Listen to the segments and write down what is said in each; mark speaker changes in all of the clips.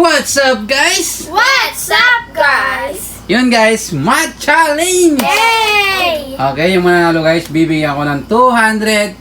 Speaker 1: What's up, guys?
Speaker 2: What's up, guys?
Speaker 1: Yun, guys, Math Challenge!
Speaker 2: Hey!
Speaker 1: Okay, yung mananalo, guys, bibigyan ko ng 200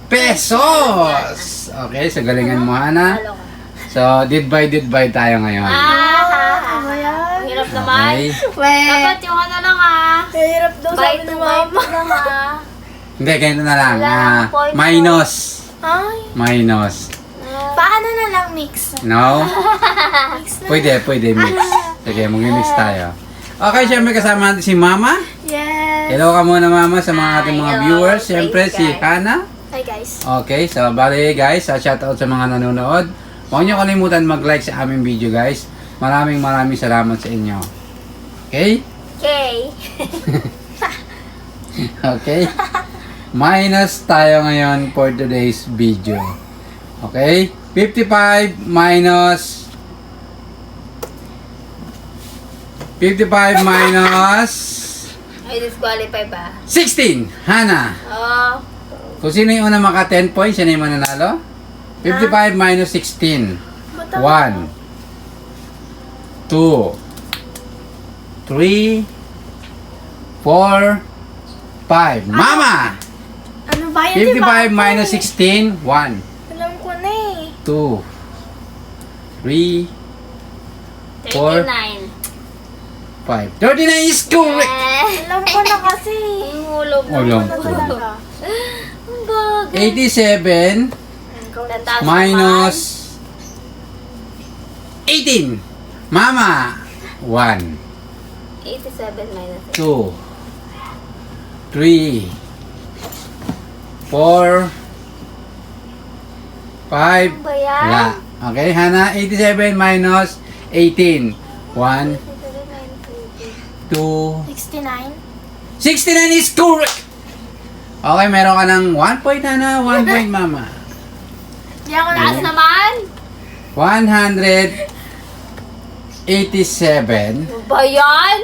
Speaker 1: pesos! Okay, so galingan mo, Hana. So, did by tayo ngayon.
Speaker 2: Ano yan? Ang hirap naman.
Speaker 1: Okay.
Speaker 2: Dapat yung ano lang
Speaker 3: Hirap daw sabi ni mama.
Speaker 2: lang
Speaker 1: Hindi, ganito na lang.
Speaker 2: Wala, point
Speaker 1: Minus.
Speaker 3: Ay,
Speaker 1: Minus.
Speaker 3: paano na lang mix?
Speaker 1: No?
Speaker 3: Mix na.
Speaker 1: Pwede mix. Sige, mag-mix tayo. Okay, syempre kasama natin si Mama.
Speaker 3: Yes.
Speaker 1: Hello ka muna, Mama, sa mga ating mga
Speaker 2: Hello.
Speaker 1: viewers. Syempre,
Speaker 2: Thanks,
Speaker 1: si
Speaker 2: guys.
Speaker 1: Hana.
Speaker 3: Hi guys.
Speaker 1: Okay, so bali guys, shoutout sa mga nanonood. Huwag niyo kalimutan mag-like sa aming video, guys. Maraming salamat sa inyo. Okay?
Speaker 2: Okay.
Speaker 1: Okay? Minus tayo ngayon for today's video. Okay? 55 minus 55 minus
Speaker 2: Ay, disqualify ba?
Speaker 1: 16. Hana.
Speaker 2: Oh.
Speaker 1: Kung sino yung una maka 10 points, siya na yung mananalo. 55 minus 16. 1 2 3 4 5. Mama!
Speaker 3: Ano ba yan?
Speaker 1: 55 minus 16. 1
Speaker 3: Alam ko na eh.
Speaker 1: 2 3 Four.
Speaker 2: 39.
Speaker 1: 5. 39 is correct!
Speaker 3: Alam ko na kasi.
Speaker 2: Ang hulog na.
Speaker 1: Ulam
Speaker 3: Ano
Speaker 1: ko.
Speaker 3: talaga?
Speaker 2: Ang bagay.
Speaker 1: 87
Speaker 2: Tataas
Speaker 1: minus 18. Mama! 1
Speaker 2: naman. 87 minus
Speaker 1: 2 3 4 5.
Speaker 2: Ano ba yan?
Speaker 1: Wala. Okay, Hana, 87 minus 18. 1, 2,
Speaker 3: 69.
Speaker 1: 69 is correct! Okay, meron ka ng 1 point, Hana, 1 point, Mama.
Speaker 3: Di ako na.
Speaker 2: Taas naman.
Speaker 1: 187
Speaker 2: Ano ba yan?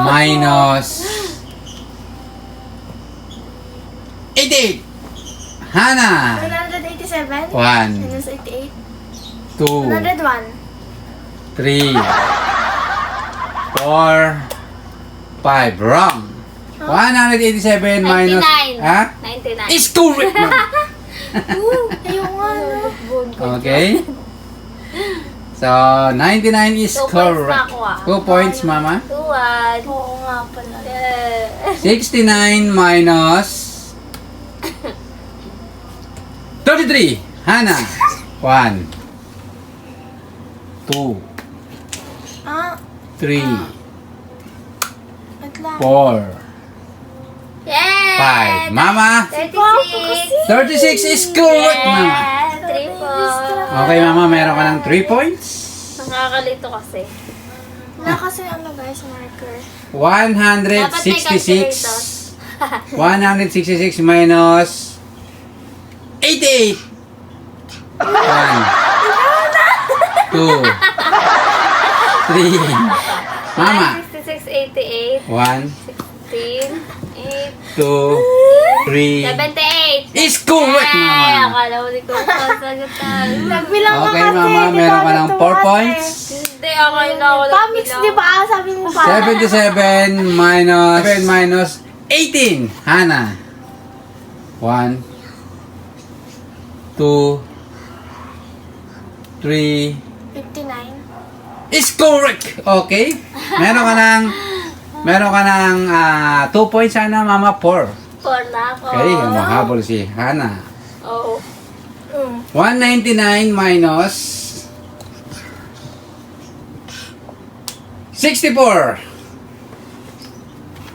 Speaker 1: minus 88. Hana,
Speaker 3: 187.
Speaker 1: 1,
Speaker 3: Minus 88.
Speaker 1: 2,
Speaker 3: 101.
Speaker 1: 3, 4, 5. Wrong. 187 minus...
Speaker 2: 99.
Speaker 1: Ha?
Speaker 2: 99.
Speaker 1: Is correct, ma'am.
Speaker 3: Ayun nga no.
Speaker 1: Okay. So, 99 is
Speaker 2: 2 points
Speaker 1: correct.
Speaker 2: na ako,
Speaker 1: 2 points, Mama.
Speaker 2: 2-1.
Speaker 3: Oo nga pala.
Speaker 1: 69 minus 33. Hana. 1, 2,
Speaker 3: Ah,
Speaker 1: 3,
Speaker 3: wait lang.
Speaker 1: 4,
Speaker 2: Yeah!
Speaker 1: 5. Mama.
Speaker 2: 36.
Speaker 1: 36 is correct, Mama.
Speaker 2: Yeah! 3 po.
Speaker 1: Okay, Mama. Meron ka ng 3 points.
Speaker 2: Nakakalito kasi.
Speaker 3: Wala kasi ano guys, marker.
Speaker 1: 166. 166 minus 88. 1, 2, 3. Mama.
Speaker 2: 66, 88,
Speaker 1: 1,
Speaker 2: 16, 8,
Speaker 1: 2, 3.
Speaker 2: 78.
Speaker 1: Is correct,
Speaker 2: Ay,
Speaker 1: Mama.
Speaker 2: akala ko di ko masagutan.
Speaker 3: Nagbilang ka
Speaker 1: Okay,
Speaker 3: kasi.
Speaker 1: Mama.
Speaker 3: di
Speaker 1: Meron
Speaker 3: ba
Speaker 1: ka ng 4
Speaker 3: natuwa
Speaker 1: points.
Speaker 2: Hindi, akala ko
Speaker 3: Pamix, di ba? Sabi mo pa.
Speaker 1: 77 minus 18. Hana. 1, 2, 3.
Speaker 3: 59.
Speaker 1: Is correct. Okay. Meron ka ng 2 points, Hana. Mama, 4.
Speaker 2: 4 na ako.
Speaker 1: Okay, mahabol si Hana.
Speaker 2: Oh.
Speaker 1: 199 minus 64.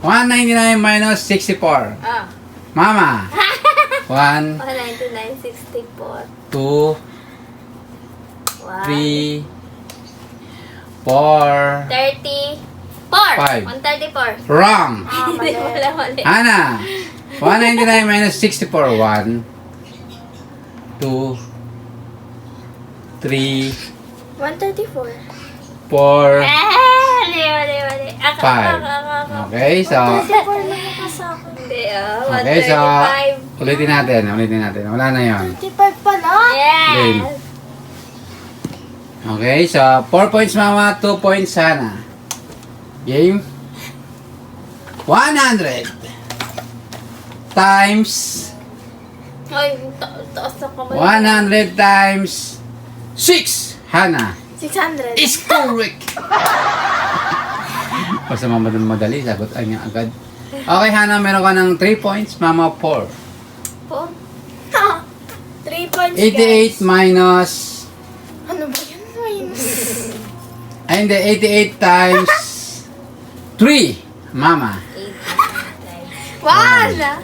Speaker 1: 199 minus 64.
Speaker 2: Ah.
Speaker 1: Mama. 1,
Speaker 2: 199, 64.
Speaker 1: 2, 3, 4.
Speaker 2: 34.
Speaker 1: Five.
Speaker 2: 134.
Speaker 1: Wrong.
Speaker 2: Hindi mo wala mali.
Speaker 1: Hana. 199 minus 64. 1, 2, 3,
Speaker 3: 134.
Speaker 1: 4,
Speaker 2: Mali. Ako.
Speaker 1: 5. Okay, so
Speaker 3: 134 lang ako sa akin.
Speaker 2: Hindi,
Speaker 1: okay, so
Speaker 2: 135.
Speaker 1: ulitin natin. Wala na 'yon.
Speaker 3: 35 pala?
Speaker 2: Yes.
Speaker 1: Okay, so 4 points mama, 2 points Hana. Game. 100 times
Speaker 2: Ay, taas na kamay.
Speaker 1: 100 times 6 Hana
Speaker 3: 600.
Speaker 1: is correct. Basta mama dun madali, sagot ay niya agad. Okay Hana, meron ka ng 3 points, mama 4.
Speaker 3: 3 points,
Speaker 1: 88
Speaker 3: guys.
Speaker 1: minus,
Speaker 3: Ano ba yan? Minus.
Speaker 1: ay hindi, 88 times 3 mama.
Speaker 3: 1!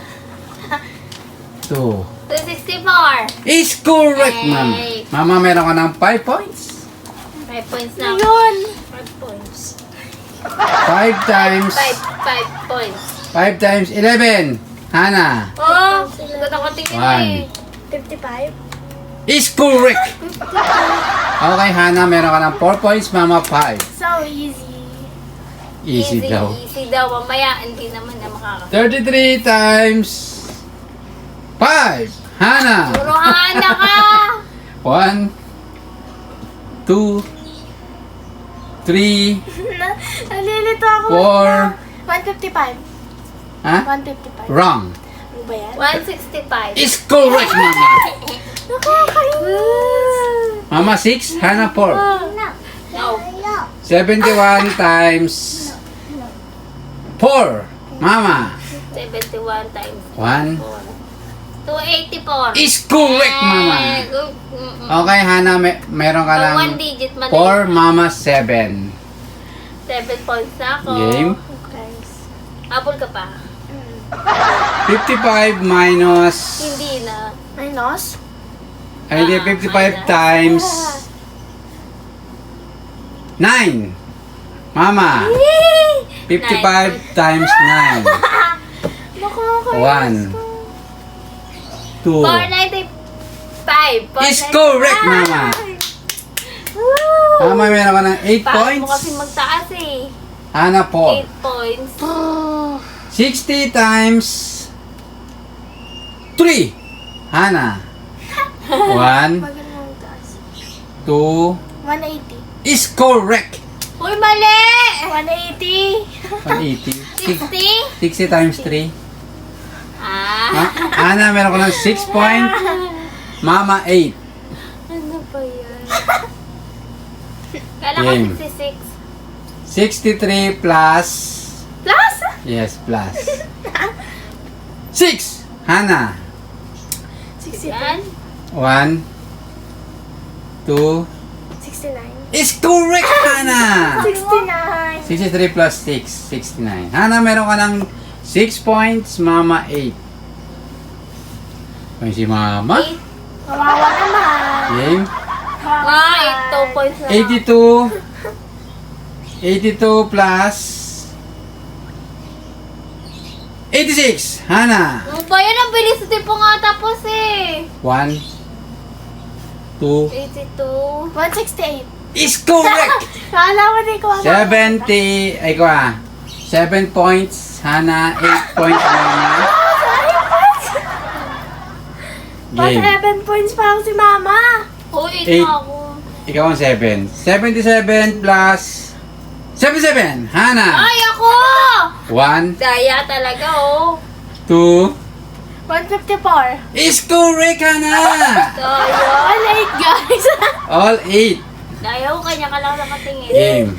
Speaker 1: 2
Speaker 2: 264.
Speaker 1: is correct mama.
Speaker 2: Hey.
Speaker 1: Mama, meron ka ng 5 points.
Speaker 2: 5 points na.
Speaker 3: Ayun.
Speaker 2: 5 points.
Speaker 1: 5 times
Speaker 2: 5 points.
Speaker 1: 5 times 11 Hana
Speaker 2: Oh, sagot ako tingin eh.
Speaker 3: 55.
Speaker 1: is correct. Okay Hana, meron ka ng 4 points, mama 5.
Speaker 3: So easy.
Speaker 1: Easy daw.
Speaker 2: Easy daw. Mamaya, hindi naman na makaka.
Speaker 1: 33 times 5 Hana.
Speaker 2: Puruhan na ka!
Speaker 1: 1 2 3
Speaker 3: Nalilito ako. 155.
Speaker 1: 4 Ha?
Speaker 3: 155.
Speaker 1: Wrong.
Speaker 3: Ano ba yan?
Speaker 2: 165.
Speaker 1: Is correct mama.
Speaker 3: Nakakainis.
Speaker 1: Mama 6, Hana 4.
Speaker 2: No.
Speaker 1: 71 times 4 Mama.
Speaker 2: 71 times
Speaker 1: 1
Speaker 2: 4. 284.
Speaker 1: is correct mama. Okay Hana, meron ka lang
Speaker 2: 1 digit man.
Speaker 1: 4, mama 7.
Speaker 2: 7 points na ako.
Speaker 1: Game.
Speaker 3: Guys.
Speaker 2: Habol ka pa.
Speaker 1: 55 minus,
Speaker 2: Hindi na.
Speaker 3: Minus?
Speaker 1: ay hindi, 55 times 9 Mama. 55 times 9.
Speaker 3: Nakakainis.
Speaker 1: 1 2
Speaker 2: 495.
Speaker 1: is correct mama. Mama, meron ka ng 8
Speaker 2: Paano
Speaker 1: points.
Speaker 2: mo kasi magtaas eh.
Speaker 1: Hana 4.
Speaker 2: 8 points.
Speaker 1: 60 times 3 Hana. 1
Speaker 3: Magandang taas.
Speaker 1: 2
Speaker 3: 180.
Speaker 1: is correct.
Speaker 2: Uy, mali!
Speaker 3: 180.
Speaker 1: 180.
Speaker 2: 60?
Speaker 1: 60 times 3.
Speaker 2: Ah.
Speaker 1: Hana, meron ka ng 6 point. Mama 8.
Speaker 2: Ano ba yan? Kala ko
Speaker 1: Game.
Speaker 2: 66.
Speaker 1: 63 plus.
Speaker 3: Plus?
Speaker 1: Yes, plus. 6 Hana.
Speaker 3: 60.
Speaker 2: Yan.
Speaker 1: 1 2
Speaker 3: 69.
Speaker 1: is correct Hana.
Speaker 3: 69.
Speaker 1: 63 plus 6, 69. Hana, meron ka ng 6 points, Mama 8. Ay, si Mama.
Speaker 2: 8.
Speaker 3: Kawawa naman.
Speaker 1: Game.
Speaker 2: Ah, 2 points na.
Speaker 1: 82. 82 plus 86. Hana.
Speaker 2: Ano ba yan? Ang bilis din po nga tapos eh.
Speaker 1: 1 2
Speaker 2: 82.
Speaker 3: 168.
Speaker 1: is correct.
Speaker 3: Kala mo din ko.
Speaker 1: 70. Ay, ko 7 points. Hana, 8 points, Mama. Game.
Speaker 3: 7 points pa ako si Mama.
Speaker 2: Oh, 8
Speaker 1: 8.
Speaker 2: na ako.
Speaker 1: Ikaw ang 7. 77 plus 77. Hana.
Speaker 2: Ay, ako!
Speaker 1: 1,
Speaker 2: Daya talaga, oh.
Speaker 1: 2,
Speaker 3: 154.
Speaker 1: is correct, Hana.
Speaker 2: Daya.
Speaker 3: 108 guys.
Speaker 1: All 8.
Speaker 2: Daya ko, kanya ka lang nakatingin.
Speaker 1: Game.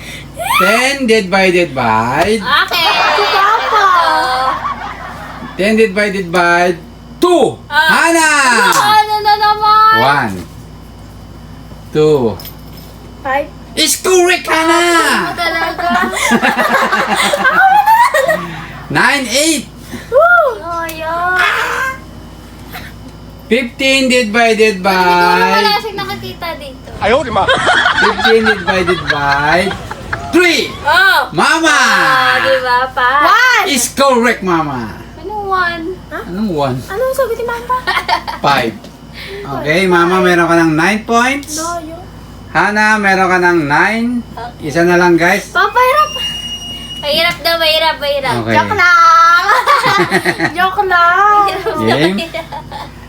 Speaker 1: 10 divided by
Speaker 2: Okay.
Speaker 3: Si Papa.
Speaker 1: 10 divided by 2.
Speaker 2: Ah.
Speaker 1: Hana.
Speaker 2: Ano na naman?
Speaker 1: 1, 2,
Speaker 3: 5.
Speaker 1: is correct, Hana.
Speaker 2: Ano talaga?
Speaker 1: 9, 8.
Speaker 2: Daya.
Speaker 1: 15 divided
Speaker 2: Hindi ko naman
Speaker 1: by
Speaker 2: lasing nakakita dito.
Speaker 1: 15 divided by 3.
Speaker 2: Oh!
Speaker 1: Mama.
Speaker 2: Ah, di ba pa?
Speaker 3: 1.
Speaker 1: Is correct, Mama.
Speaker 2: Anong 1?
Speaker 1: Anong 1?
Speaker 3: Anong sabi ni Mama?
Speaker 1: 5. Okay, Mama, meron ka ng 9 points.
Speaker 3: Doyo.
Speaker 1: Hana, meron ka ng 9. Isa na lang, guys.
Speaker 3: Papa, hirap.
Speaker 2: Mahirap daw, mahirap, mahirap.
Speaker 1: Okay.
Speaker 3: Joke lang. Joke lang.
Speaker 1: Game.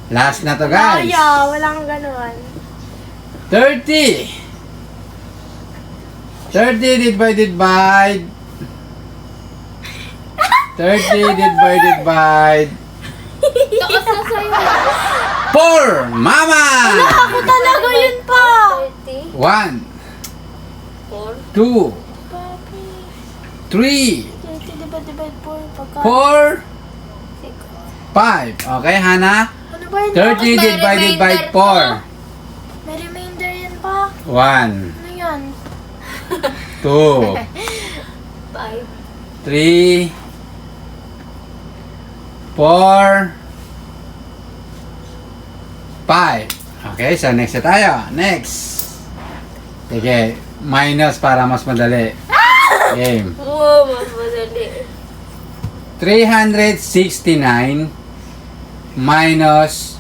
Speaker 1: Last na to, guys.
Speaker 3: Doyo, walang ganun.
Speaker 1: 30 30 divided by 30 divided by
Speaker 2: Takas na sa'yo.
Speaker 1: 4! Mama!
Speaker 3: Ako talaga yun pa.
Speaker 2: 30.
Speaker 1: 1,
Speaker 2: 4.
Speaker 1: 2, 3,
Speaker 3: 30 divided 4 pagka.
Speaker 1: 4, 5. Okay, Hana?
Speaker 3: Ano ba yun?
Speaker 1: 30
Speaker 2: may
Speaker 1: divided by
Speaker 2: remainder
Speaker 1: 4.
Speaker 3: May remainder yan pa.
Speaker 1: 1,
Speaker 3: Ano yan?
Speaker 1: 2,
Speaker 2: 5.
Speaker 1: 3, 4, 5. Okay, so next na tayo. Next. Sige, minus para mas madali. Game.
Speaker 2: Wow, mas madali.
Speaker 1: 369 minus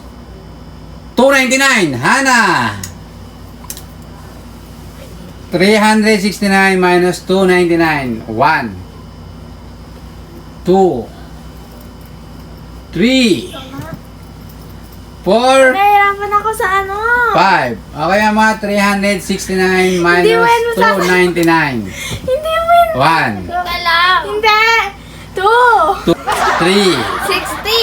Speaker 1: 299. Hana! 369 minus 299. 1, 2, 3, 4,
Speaker 3: Nahihirapan ako sa ano.
Speaker 1: 5. Okay, mga 369 minus
Speaker 3: Hindi, wala mo sa-
Speaker 1: 299.
Speaker 3: Hindi win.
Speaker 1: 1,
Speaker 2: Ka lang.
Speaker 3: Hindi. 2.
Speaker 1: 2, 3,
Speaker 2: 60.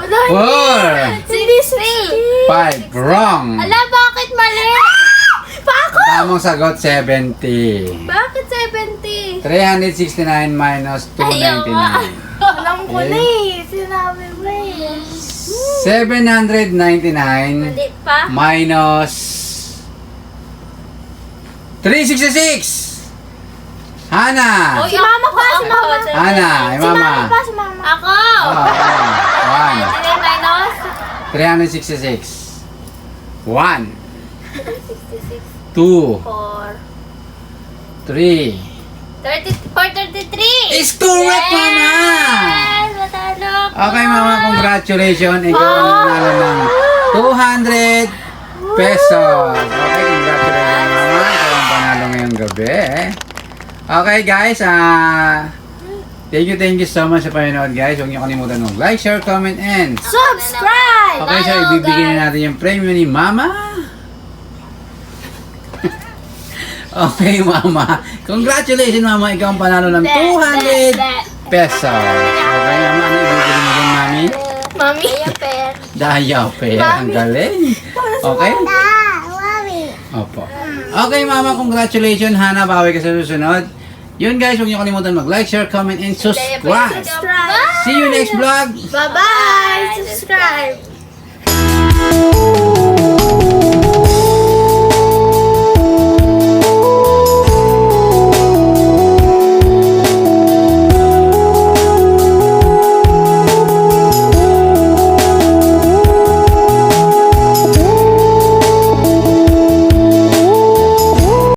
Speaker 3: Wala.
Speaker 1: 4,
Speaker 3: Hindi 60.
Speaker 1: 5. Wrong.
Speaker 2: Ala, bakit mali?
Speaker 3: Pa ako.
Speaker 1: Tamang sagot, 70.
Speaker 2: Bakit 70?
Speaker 1: 369 minus 299.
Speaker 3: Alam ko na eh. Sinabi mo eh.
Speaker 1: 799
Speaker 2: Mali pa?
Speaker 1: minus 366. Hana.
Speaker 2: Oy,
Speaker 3: Si mama pa, si mama.
Speaker 1: Hana, ay
Speaker 3: Si mama
Speaker 1: mama.
Speaker 3: pa, si mama.
Speaker 2: Ako!
Speaker 1: Oh,
Speaker 2: 99 minus?
Speaker 1: 366. 1,
Speaker 2: 66.
Speaker 1: 2,
Speaker 2: 4.
Speaker 1: 3.
Speaker 2: 433!
Speaker 1: Is correct, mama!
Speaker 2: Yes! Matalo ko!
Speaker 1: Okay, mama, congratulations. Ikaw ang nanalo ng 200 pesos. Okay, congratulations, mama. Ikaw ang panalo ngayong gabi. Okay, guys. Thank you so much sa panonood, guys. Huwag niyo kalimutan mag-like, share, comment, and
Speaker 3: Subscribe!
Speaker 1: okay, so
Speaker 2: Hello,
Speaker 1: ibibigay na
Speaker 2: guys.
Speaker 1: natin yung premium ni mama. Okay, mama. Congratulations, mama. Ikaw ang panalo ng 200 pesos. Okay, mama. Ano ibibigay mo din, mami?
Speaker 3: Mami.
Speaker 2: Diaper.
Speaker 1: Diaper. Ang galing. Okay?
Speaker 3: Mami.
Speaker 1: Opo. Okay, mama. Congratulations. Hana, bawi ka sa susunod. Yun, guys. Huwag niyo kalimutan mag-like, share, comment, and subscribe.
Speaker 3: Subscribe.
Speaker 1: See you next vlog.
Speaker 3: Bye-bye! Subscribe!